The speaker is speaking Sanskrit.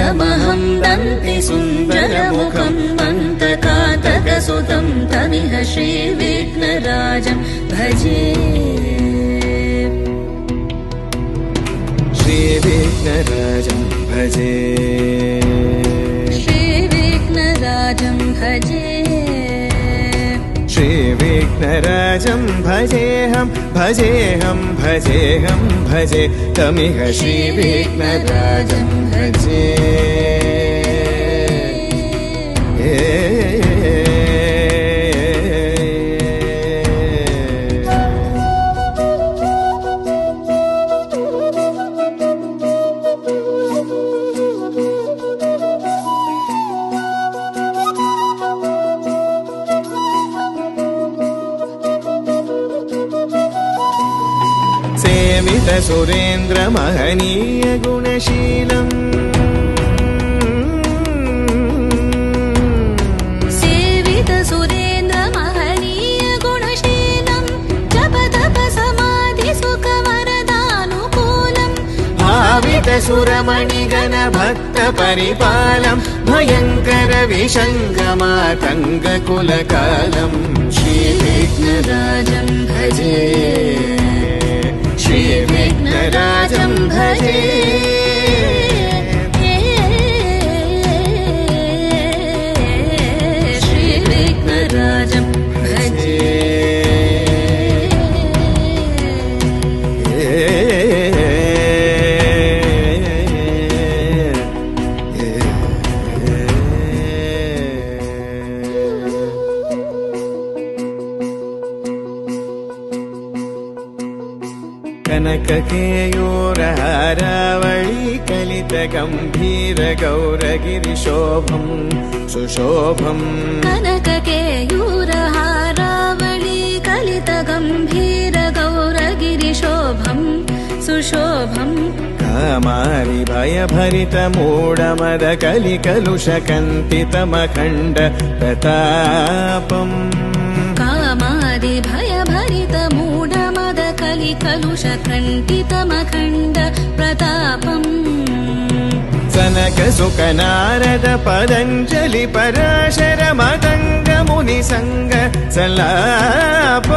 तमहं दन्ति सुन्दरमुखं मन्तकातकसुतं तमिह श्रीविघ्नराजं भजे श्रीविघ्नराजं भजे श्रीविघ्नराजं भजे श्रीविघ्नराजं भजेऽहं भजेऽहं भजेऽहं भजे तमिह श्रीविघ्नराजं भजे सेवित सुरेन्द्र महनीय गुणशीलम् सेवित सुरेन्द्र महनीय गुणशीलं जप तप समाधि सुख वरदानुकूलम् भावित सुरमणिगण भक्त परिपालम् भयङ्कर विषङ्गमातङ्ग कुलकालम् श्रीविघ्नराजं भजे श्रीविघ्नराजं भजे श्रीविघ्नराजं भजे कनककेयूरहारावळी कलित गम्भीर गौरगिरिशोभं सुशोभम् कनककेयूरहारावळी कलित गम्भीर गौरगिरिशोभं सुशोभम् कामारि भयभरित मूढमद कलिकलुषकन्तितमखण्ड प्रतापम् कामादि भयभरित मूढमद कलिकलुषकण्टितमखण्ड प्रतापम् सनक सुख नारद पतञ्जलि पराशर मतङ्ग मुनिसङ्ग सल्लाप